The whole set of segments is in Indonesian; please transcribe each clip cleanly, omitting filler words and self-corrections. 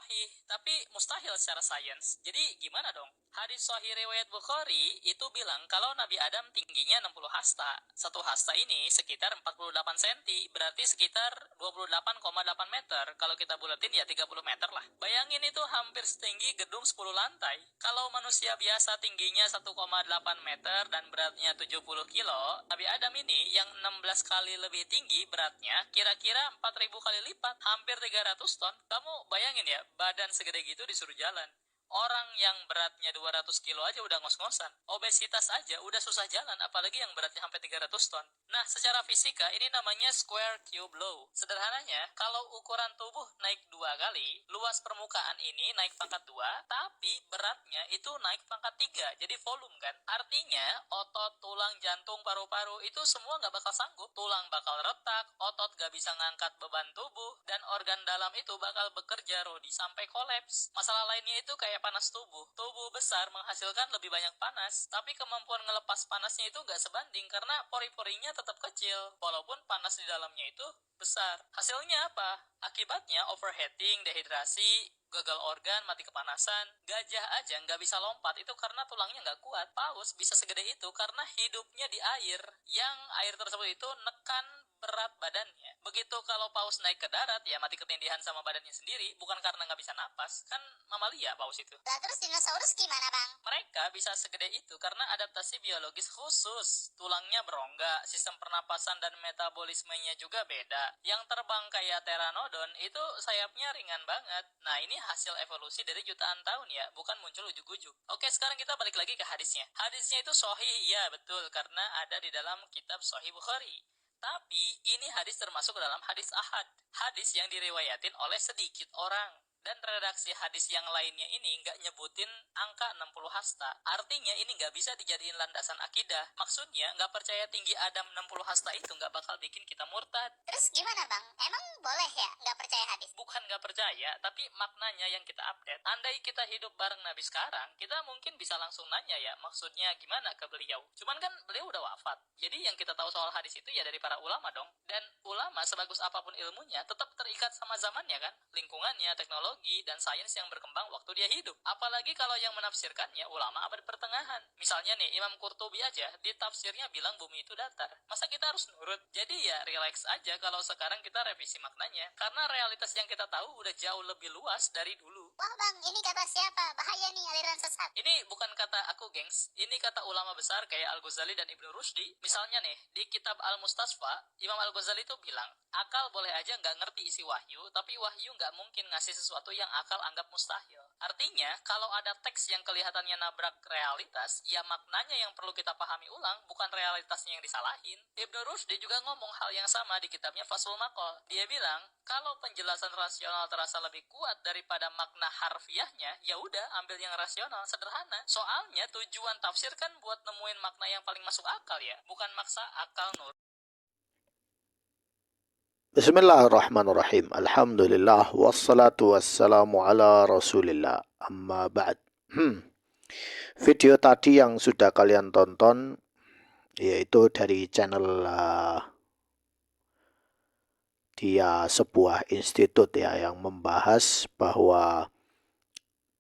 sahih, tapi mustahil secara sains. Jadi gimana dong? Hadis sahih riwayat Bukhari itu bilang kalau Nabi Adam tingginya 60 hasta. Satu hasta ini sekitar 48 cm, berarti sekitar 28,8 meter. Kalau kita bulatin ya 30 meter lah. Bayangin itu hampir setinggi gedung 10 lantai. Kalau manusia biasa tingginya 1,8 meter dan beratnya 70 kilo, Nabi Adam ini yang 16 kali lebih tinggi beratnya kira-kira 4.000 kali lipat, hampir 300 ton. Kamu bayangin ya, badan segede gitu disuruh jalan. Orang yang beratnya 200 kilo aja udah ngos-ngosan. Obesitas aja udah susah jalan, apalagi yang beratnya sampai 300 ton. Nah, secara fisika ini namanya square cube law. Sederhananya, kalau ukuran tubuh naik 2 kali, luas permukaan ini naik pangkat 2, tapi beratnya itu naik pangkat 3. Jadi volume kan. Artinya, otot, tulang, jantung, paru-paru itu semua nggak bakal sanggup. Tulang bakal retak, otot nggak bisa ngangkat beban tubuh, dan organ dalam itu bakal bekerja Rodi sampai kolaps. Masalah lainnya itu kayak panas tubuh. Tubuh besar menghasilkan lebih banyak panas, tapi kemampuan ngelepas panasnya itu nggak sebanding karena pori-porinya tetap kecil, walaupun panas di dalamnya itu besar. Hasilnya apa? Akibatnya overheating, dehidrasi, gagal organ, mati kepanasan. Gajah aja nggak bisa lompat itu karena tulangnya nggak kuat. Paus bisa segede itu karena hidupnya di air, yang air tersebut itu nekan berat badannya. Begitu kalau paus naik ke darat, ya mati ketindihan sama badannya sendiri, bukan karena nggak bisa napas. Kan mamalia paus itu. Lah terus dinosaurus gimana bang? Mereka bisa segede itu karena adaptasi biologis khusus. Tulangnya berongga, sistem pernapasan dan metabolismenya juga beda. Yang terbang kayak pteranodon itu sayapnya ringan banget. Nah, ini hasil evolusi dari jutaan tahun ya, bukan muncul ujuk-ujuk. Oke, sekarang kita balik lagi ke hadisnya. Hadisnya itu sahih, iya betul, karena ada di dalam kitab Sahih Bukhari. Tapi ini hadis termasuk dalam hadis ahad, hadis yang diriwayatin oleh sedikit orang. Dan redaksi hadis yang lainnya ini nggak nyebutin angka 60 hasta. Artinya ini nggak bisa dijadiin landasan akidah. Maksudnya nggak percaya tinggi Adam 60 hasta itu nggak bakal bikin kita murtad. Terus gimana bang? Emang boleh ya nggak percaya hadis? Bukan nggak percaya, tapi maknanya yang kita update. Andai kita hidup bareng Nabi sekarang, kita mungkin bisa langsung nanya ya, maksudnya gimana ke beliau. Cuman kan beliau udah wafat. Jadi yang kita tahu soal hadis itu ya dari para ulama dong. Dan ulama sebagus apapun ilmunya tetap terikat sama zamannya kan. Lingkungannya, teknologi, dan sains yang berkembang waktu dia hidup. Apalagi kalau yang menafsirkannya ulama abad pertengahan. Misalnya nih, Imam Qurtubi aja di tafsirnya bilang bumi itu datar. Masa kita harus nurut? Jadi ya relax aja kalau sekarang kita revisi maknanya. Karena realitas yang kita tahu udah jauh lebih luas dari dulu. Wah bang, ini kata siapa? Bahaya nih aliran sesat. Ini bukan kata aku, gengs. Ini kata ulama besar kayak Al-Ghazali dan Ibnu Rushdi. Misalnya nih, di kitab Al-Mustasfa, Imam Al-Ghazali tuh bilang, akal boleh aja nggak ngerti isi wahyu, tapi wahyu nggak mungkin ngasih sesuatu yang akal anggap mustahil. Artinya, kalau ada teks yang kelihatannya nabrak realitas, ya maknanya yang perlu kita pahami ulang, bukan realitasnya yang disalahin. Ibnu Rushdi juga ngomong hal yang sama di kitabnya Faslul Maqal. Dia bilang, kalau penjelasan rasional terasa lebih kuat daripada makna harfiahnya, ya udah ambil yang rasional, sederhana. Soalnya tujuan tafsir kan buat nemuin makna yang paling masuk akal ya, bukan maksa akal nur. Bismillahirrahmanirrahim. Alhamdulillah wassalatu wassalamu ala Rasulillah. Amma ba'd. Video tadi yang sudah kalian tonton yaitu dari channel dia sebuah institut ya yang membahas bahwa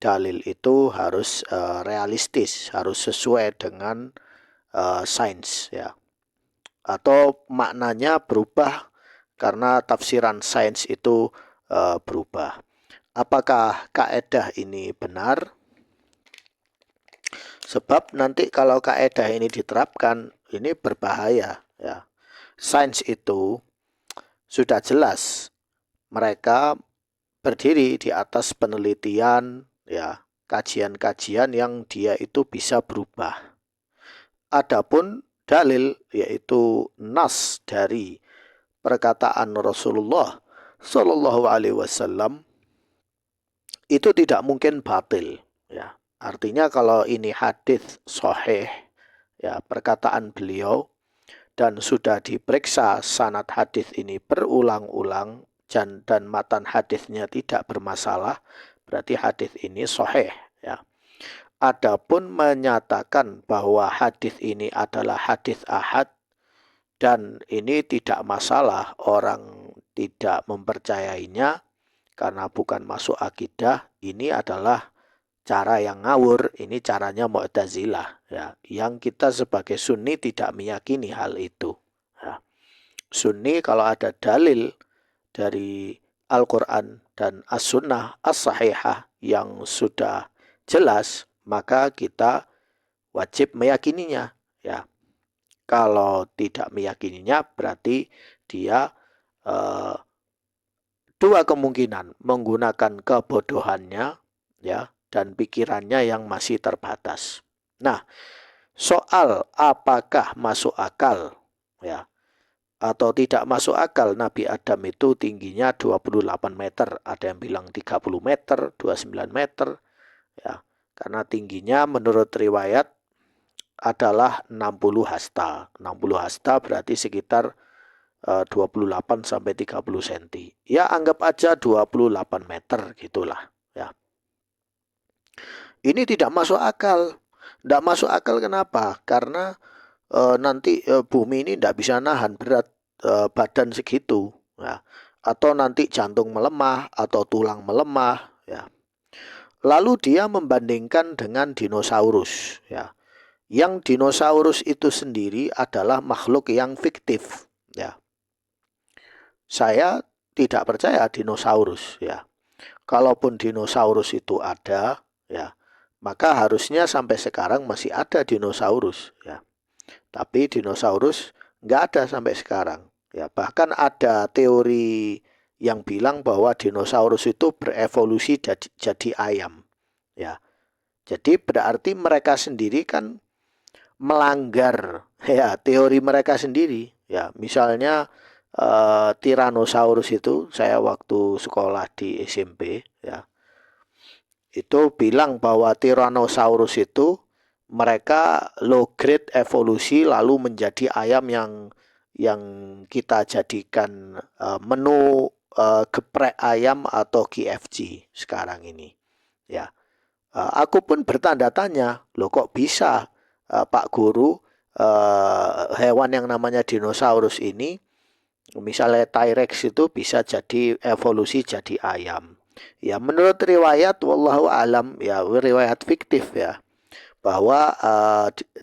dalil itu harus realistis, harus sesuai dengan sains ya. Atau maknanya berubah karena tafsiran sains itu berubah. Apakah kaedah ini benar? Sebab nanti kalau kaedah ini diterapkan, ini berbahaya ya. Sains itu sudah jelas mereka berdiri di atas penelitian ya, kajian-kajian yang dia itu bisa berubah. Adapun dalil yaitu nas dari perkataan Rasulullah Shallallahu Alaihi Wasallam itu tidak mungkin batil ya. Artinya kalau ini hadis sahih ya, perkataan beliau dan sudah diperiksa sanad hadis ini berulang-ulang dan matan hadisnya tidak bermasalah, berarti hadis ini sahih ya. Adapun menyatakan bahwa hadis ini adalah hadis ahad dan ini tidak masalah orang tidak mempercayainya karena bukan masuk akidah, ini adalah cara yang ngawur, ini caranya Mu'tazilah ya, yang kita sebagai Sunni tidak meyakini hal itu ya. Sunni kalau ada dalil dari Al-Quran dan As-Sunnah As-Sahihah yang sudah jelas, maka kita wajib meyakininya ya. Kalau tidak meyakininya berarti dia dua kemungkinan, menggunakan kebodohannya ya dan pikirannya yang masih terbatas. Nah, soal apakah masuk akal ya atau tidak masuk akal Nabi Adam itu tingginya 28 meter, ada yang bilang 30 meter, 29 meter ya. Karena tingginya menurut riwayat adalah 60 hasta. 60 hasta berarti sekitar 28 sampai 30 cm. Ya anggap aja 28 meter gitulah ya. Ini tidak masuk akal. Tidak masuk akal kenapa? Karena nanti bumi ini tidak bisa nahan berat badan segitu ya. Atau nanti jantung melemah atau tulang melemah ya. Lalu dia membandingkan dengan dinosaurus ya. Yang dinosaurus itu sendiri adalah makhluk yang fiktif ya. Saya tidak percaya dinosaurus ya. Kalaupun dinosaurus itu ada ya, maka harusnya sampai sekarang masih ada dinosaurus ya. Tapi dinosaurus nggak ada sampai sekarang ya. Bahkan ada teori yang bilang bahwa dinosaurus itu berevolusi jadi ayam ya. Jadi berarti mereka sendiri kan melanggar ya teori mereka sendiri ya. Misalnya Tyrannosaurus itu, saya waktu sekolah di SMP ya, itu bilang bahwa Tyrannosaurus itu mereka low grade evolusi lalu menjadi ayam yang kita jadikan menu geprek ayam atau KFC sekarang ini ya. Aku pun bertanda tanya, loh kok bisa Pak Guru, hewan yang namanya dinosaurus ini, misalnya T-Rex itu bisa jadi evolusi jadi ayam. Ya menurut riwayat, wallahu alam ya, riwayat fiktif ya, bahwa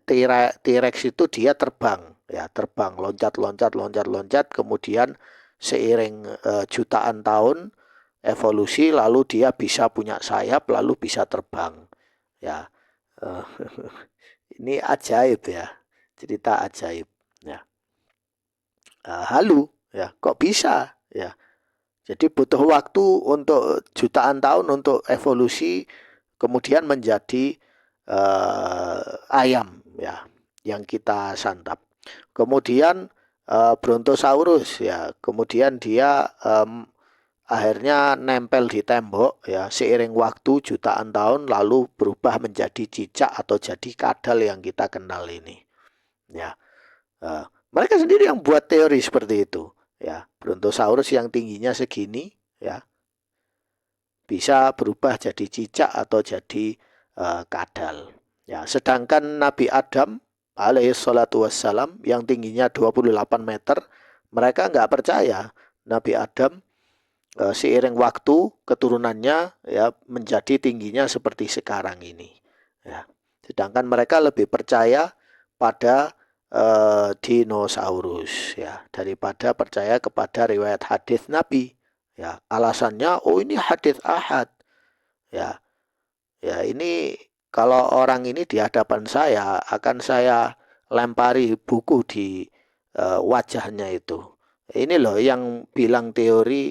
T-Rex itu dia terbang ya, terbang loncat, kemudian seiring jutaan tahun evolusi lalu dia bisa punya sayap lalu bisa terbang ya. Ini ajaib ya, cerita ajaib ya. Halu ya, kok bisa ya. Jadi butuh waktu untuk jutaan tahun untuk evolusi kemudian menjadi ayam ya yang kita santap. Kemudian Brontosaurus ya, kemudian dia akhirnya nempel di tembok ya, seiring waktu jutaan tahun lalu berubah menjadi cicak atau jadi kadal yang kita kenal ini ya. Mereka sendiri yang buat teori seperti itu ya. Brontosaurus yang tingginya segini ya bisa berubah jadi cicak atau jadi kadal ya. Sedangkan Nabi Adam alaihissalatu wassalam yang tingginya 28 meter, mereka nggak percaya Nabi Adam seiring waktu keturunannya ya menjadi tingginya seperti sekarang ini ya. Sedangkan mereka lebih percaya pada dinosaurus ya daripada percaya kepada riwayat hadis Nabi ya. Alasannya oh ini hadis ahad ya. Ya ini kalau orang ini di hadapan saya akan saya lempari buku di wajahnya itu. Ini loh yang bilang teori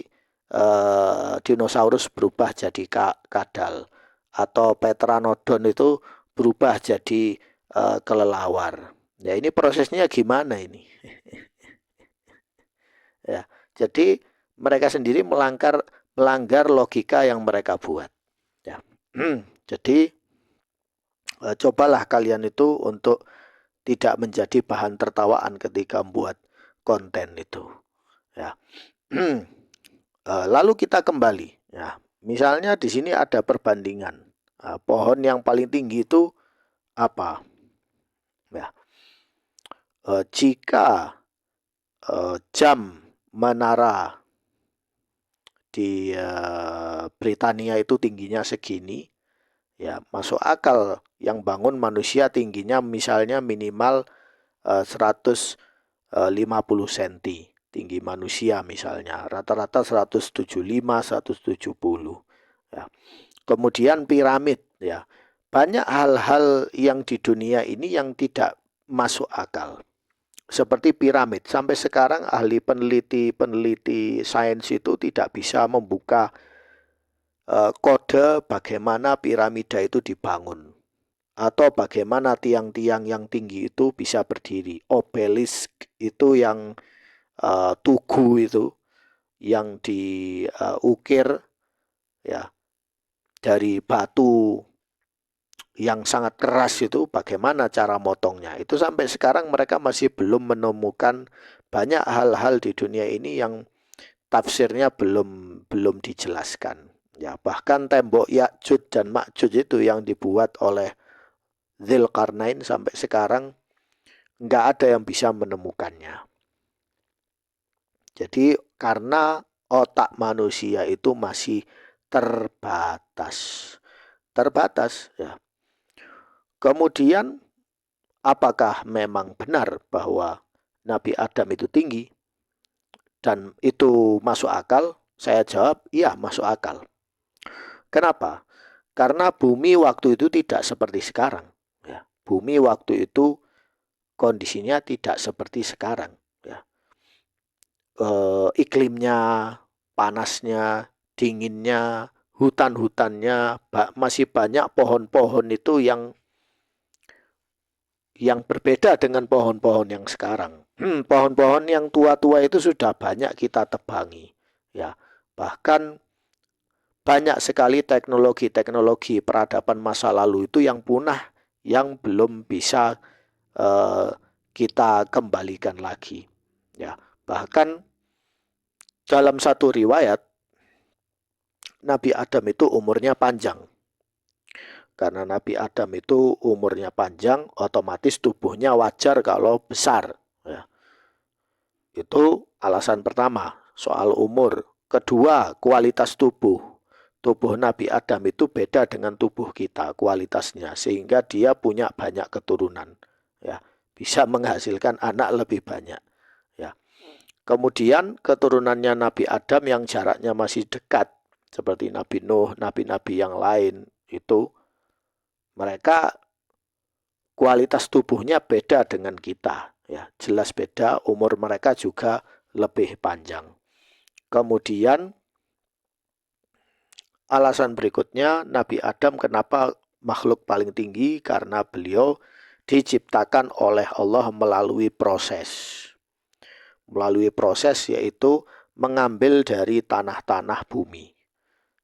dinosaurus berubah jadi kadal atau Pteranodon itu berubah jadi kelelawar. Ya ini prosesnya gimana ini? Ya, jadi mereka sendiri melanggar logika yang mereka buat. Ya. Jadi cobalah kalian itu untuk tidak menjadi bahan tertawaan ketika membuat konten itu. Ya. Lalu kita kembali. Ya. Misalnya di sini ada perbandingan. Pohon yang paling tinggi itu apa? Ya. Jika jam menara di Britania itu tingginya segini, ya masuk akal yang bangun manusia tingginya misalnya minimal 150 cm tinggi manusia misalnya, rata-rata 175 170 ya. Kemudian piramid ya. Banyak hal-hal yang di dunia ini yang tidak masuk akal. Seperti piramid, sampai sekarang ahli peneliti sains itu tidak bisa membuka kode bagaimana piramida itu dibangun atau bagaimana tiang-tiang yang tinggi itu bisa berdiri. Obelisk itu yang tugu itu yang diukir ya dari batu yang sangat keras itu, bagaimana cara motongnya. Itu sampai sekarang mereka masih belum menemukan banyak hal-hal di dunia ini yang tafsirnya belum dijelaskan. Ya, bahkan tembok Ya'juj dan Ma'juj itu yang dibuat oleh Dzulkarnain sampai sekarang nggak ada yang bisa menemukannya. Jadi karena otak manusia itu masih terbatas ya. Kemudian apakah memang benar bahwa Nabi Adam itu tinggi dan itu masuk akal? Saya jawab, iya masuk akal. Kenapa? Karena bumi waktu itu tidak seperti sekarang. Ya. Bumi waktu itu kondisinya tidak seperti sekarang. Ya. Iklimnya, panasnya, dinginnya, hutan-hutannya, masih banyak pohon-pohon itu yang berbeda dengan pohon-pohon yang sekarang. Pohon-pohon yang tua-tua itu sudah banyak kita tebangi. Ya, bahkan banyak sekali teknologi peradaban masa lalu itu yang punah, yang belum bisa kita kembalikan lagi. Ya, bahkan dalam satu riwayat Nabi Adam itu umurnya panjang. Karena Nabi Adam itu umurnya panjang, otomatis tubuhnya wajar kalau besar. Ya. Itu alasan pertama, soal umur. Kedua, kualitas tubuh. Tubuh Nabi Adam itu beda dengan tubuh kita, kualitasnya. Sehingga dia punya banyak keturunan. Ya. Bisa menghasilkan anak lebih banyak. Ya. Kemudian keturunannya Nabi Adam yang jaraknya masih dekat, seperti Nabi Nuh, nabi-nabi yang lain, itu mereka kualitas tubuhnya beda dengan kita, ya jelas beda. Umur mereka juga lebih panjang. Kemudian alasan berikutnya, Nabi Adam kenapa makhluk paling tinggi? Karena beliau diciptakan oleh Allah melalui proses yaitu mengambil dari tanah-tanah bumi.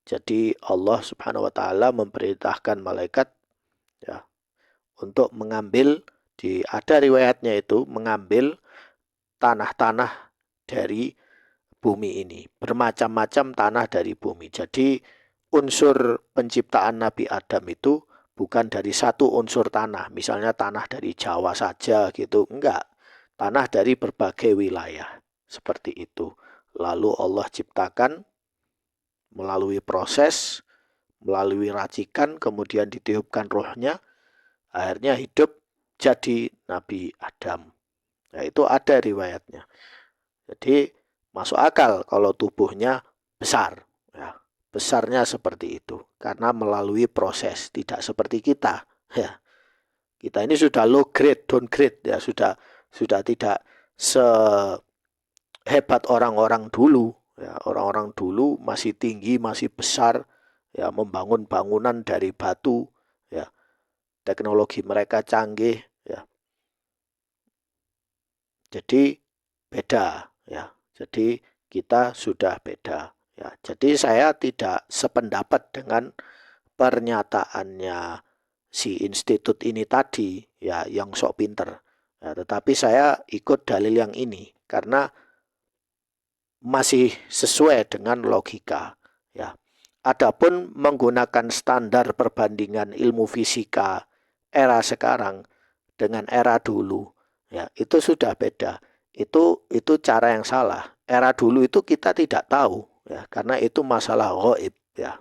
Jadi Allah Subhanahu wa taala memerintahkan malaikat ya untuk mengambil, ada riwayatnya itu mengambil tanah-tanah dari bumi ini, bermacam-macam tanah dari bumi. Jadi unsur penciptaan Nabi Adam itu bukan dari satu unsur tanah, misalnya tanah dari Jawa saja gitu, enggak. Tanah dari berbagai wilayah, seperti itu. Lalu Allah ciptakan melalui proses, melalui racikan, kemudian ditiupkan rohnya, akhirnya hidup jadi Nabi Adam. Nah, itu ada riwayatnya. Jadi masuk akal kalau tubuhnya besar. Ya, besarnya seperti itu. Karena melalui proses, tidak seperti kita. Ya, kita ini sudah low grade, downgrade. Ya, sudah tidak sehebat orang-orang dulu. Ya, orang-orang dulu masih tinggi, masih besar. Ya, membangun bangunan dari batu. Ya, teknologi mereka canggih, ya. Jadi beda, ya. Jadi kita sudah beda, ya. Jadi saya tidak sependapat dengan pernyataannya si institut ini tadi, ya, yang sok pinter. Ya, tetapi saya ikut dalil yang ini karena masih sesuai dengan logika, ya. Adapun menggunakan standar perbandingan ilmu fisika era sekarang dengan era dulu, ya itu sudah beda. Itu cara yang salah. Era dulu itu kita tidak tahu, ya karena itu masalah gaib, ya.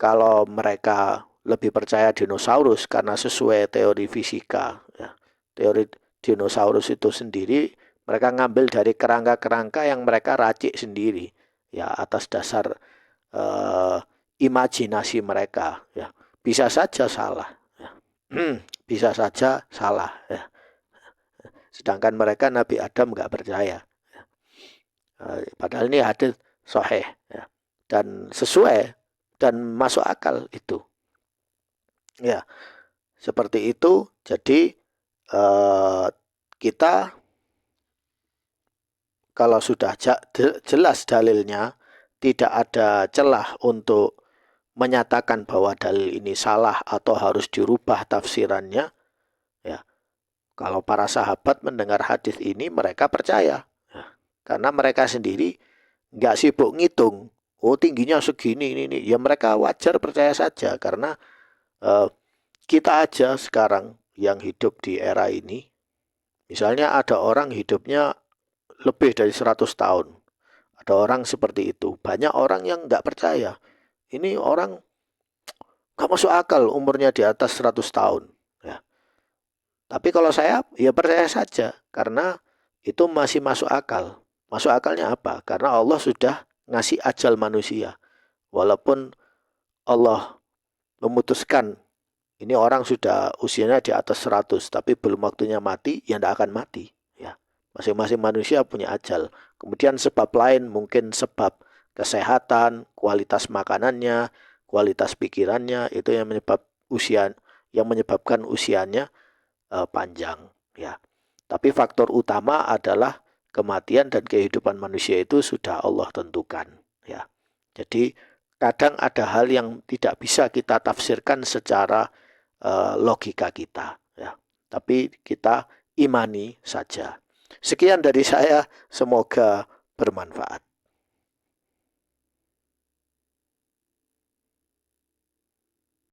Kalau mereka lebih percaya dinosaurus karena sesuai teori fisika, ya. Teori dinosaurus itu sendiri mereka ngambil dari kerangka-kerangka yang mereka racik sendiri, ya, atas dasar imajinasi mereka, ya. Bisa saja salah, ya. Bisa saja salah, ya. Sedangkan mereka Nabi Adam nggak percaya, ya. Padahal ini hadis sahih, ya, dan sesuai dan masuk akal itu, ya. Seperti itu. Jadi kita kalau sudah jelas dalilnya, tidak ada celah untuk menyatakan bahwa dalil ini salah atau harus dirubah tafsirannya, ya. Kalau para sahabat mendengar hadis ini mereka percaya, ya, karena mereka sendiri nggak sibuk ngitung, oh tingginya segini ini, ya mereka wajar percaya saja karena kita aja sekarang yang hidup di era ini, misalnya ada orang hidupnya lebih dari 100 tahun, ada orang seperti itu, banyak orang yang nggak percaya, ini orang nggak masuk akal umurnya di atas 100 tahun, ya. Tapi kalau saya ya percaya saja karena itu masih masuk akal. Masuk akalnya apa? Karena Allah sudah ngasih ajal manusia. Walaupun Allah memutuskan ini orang sudah usianya di atas 100 tapi belum waktunya mati, ya tidak akan mati, ya. Masing-masing manusia punya ajal. Kemudian sebab lain mungkin sebab kesehatan, kualitas makanannya, kualitas pikirannya, itu yang menyebabkan usianya panjang, ya. Tapi faktor utama adalah kematian dan kehidupan manusia itu sudah Allah tentukan, ya. Jadi kadang ada hal yang tidak bisa kita tafsirkan secara logika kita, ya. Tapi kita imani saja. Sekian dari saya, semoga bermanfaat.